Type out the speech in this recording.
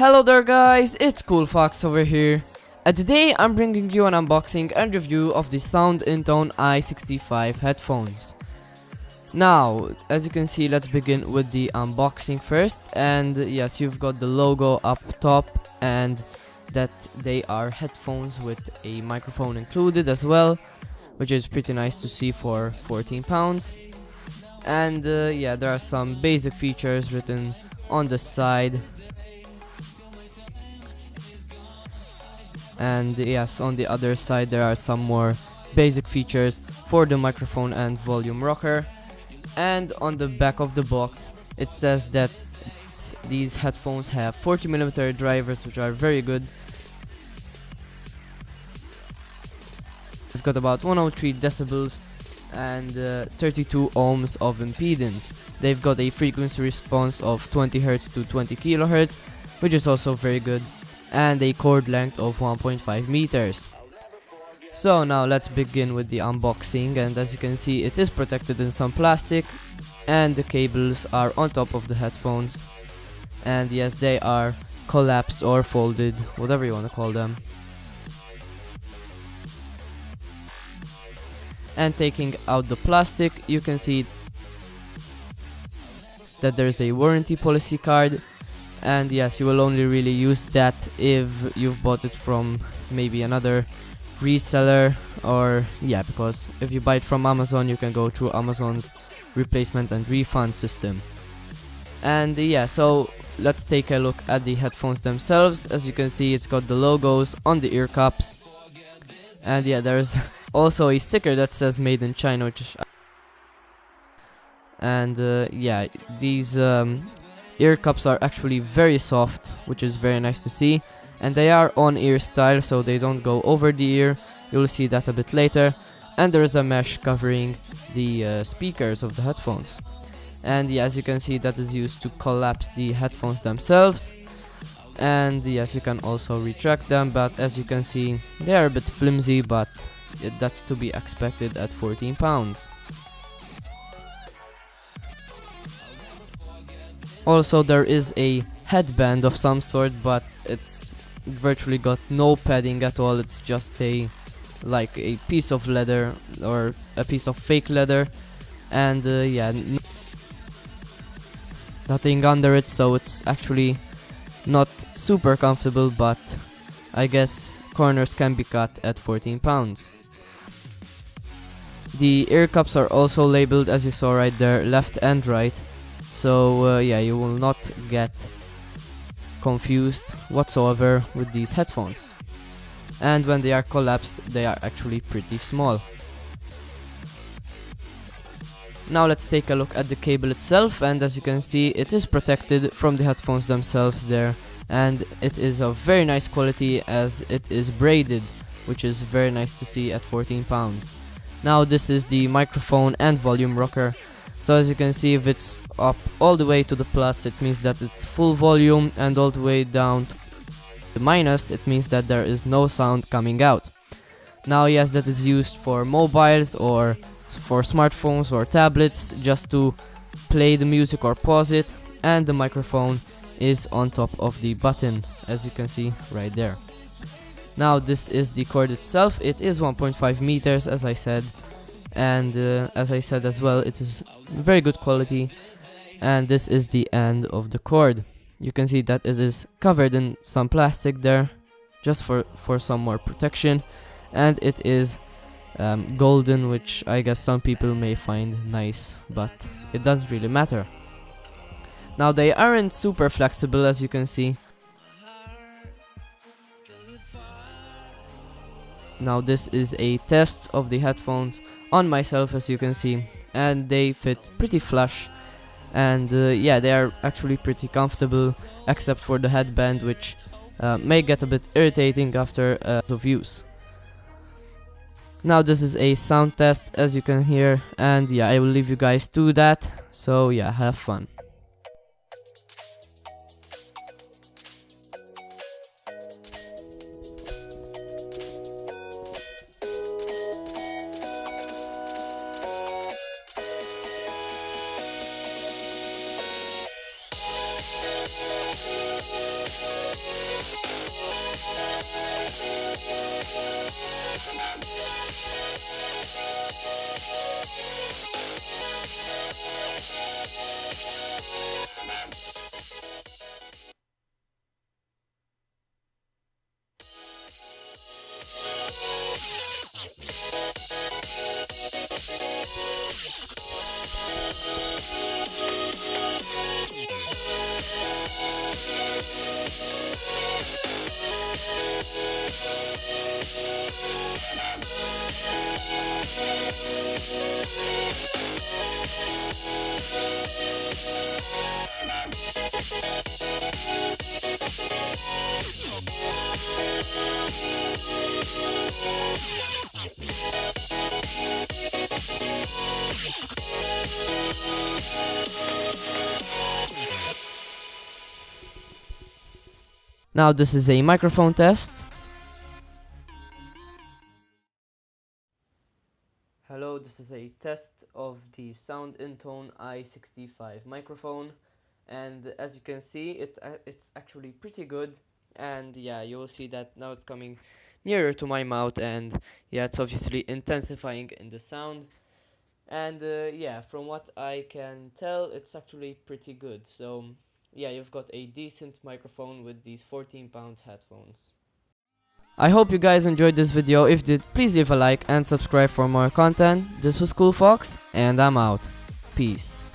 Hello there guys, it's CoolFox over here, and today I'm bringing you an unboxing and review of the Intone i65 headphones. Now, as you can see, let's begin with the unboxing first, and yes, you've got the logo up top and that they are headphones with a microphone included as well, which is pretty nice to see for £14. And yeah, there are some basic features written on the side. And yes, on the other side there are some more basic features for the microphone and volume rocker. And on the back of the box it says that these headphones have 40mm drivers, which are very good. They've got about 103 decibels and 32 ohms of impedance. They've got a frequency response of 20 Hz to 20 kHz, which is also very good, and a cord length of 1.5 meters. So now let's begin with the unboxing, and as you can see, it is protected in some plastic and the cables are on top of the headphones, and yes, they are collapsed or folded, whatever you want to call them. And taking out the plastic, you can see that there's a warranty policy card. And yes, you will only really use that if you've bought it from maybe another reseller, or yeah, because if you buy it from Amazon, you can go through Amazon's replacement and refund system. And yeah, so let's take a look at the headphones themselves. As you can see, it's got the logos on the ear cups, and yeah, there's also a sticker that says made in China, which is and yeah, these ear cups are actually very soft, which is very nice to see, and they are on ear style, so they don't go over the ear. You'll see that a bit later. And there is a mesh covering the speakers of the headphones, and yeah, as you can see, that is used to collapse the headphones themselves. And yes, you can also retract them, but as you can see, they are a bit flimsy, but that's to be expected at £14. Also, there is a headband of some sort, but it's virtually got no padding at all. It's just like a piece of leather or a piece of fake leather, and yeah, nothing under it, so it's actually not super comfortable, but I guess corners can be cut at £14. The ear cups are also labeled, as you saw right there, left and right. So yeah, you will not get confused whatsoever with these headphones. And when they are collapsed, they are actually pretty small. Now let's take a look at the cable itself, and as you can see, it is protected from the headphones themselves there, and it is of very nice quality as it is braided, which is very nice to see at £14. Now this is the microphone and volume rocker. So as you can see, if it's up all the way to the plus, it means that it's full volume, and all the way down to the minus, it means that there is no sound coming out. Now yes, that is used for mobiles or for smartphones or tablets, just to play the music or pause it, and the microphone is on top of the button, as you can see right there. Now this is the cord itself. It is 1.5 meters, as I said. And as I said as well, it is very good quality, and this is the end of the cord. You can see that it is covered in some plastic there, just for some more protection, and it is golden, which I guess some people may find nice, but it doesn't really matter. Now they aren't super flexible, as you can see. Now this is a test of the headphones on myself, as you can see, and they fit pretty flush, and yeah, they are actually pretty comfortable, except for the headband, which may get a bit irritating after a lot of use. Now this is a sound test, as you can hear, and yeah, I will leave you guys to that, so yeah, have fun. Now this is a microphone test. Hello, this is a test of the Sound Intone i65 microphone, and as you can see, it's actually pretty good. And yeah, you'll see that now it's coming nearer to my mouth, and yeah, it's obviously intensifying in the sound. And yeah, from what I can tell, it's actually pretty good. So yeah, you've got a decent microphone with these 14-pound headphones. I hope you guys enjoyed this video. If you did, please leave a like and subscribe for more content. This was CoolFox, and I'm out. Peace.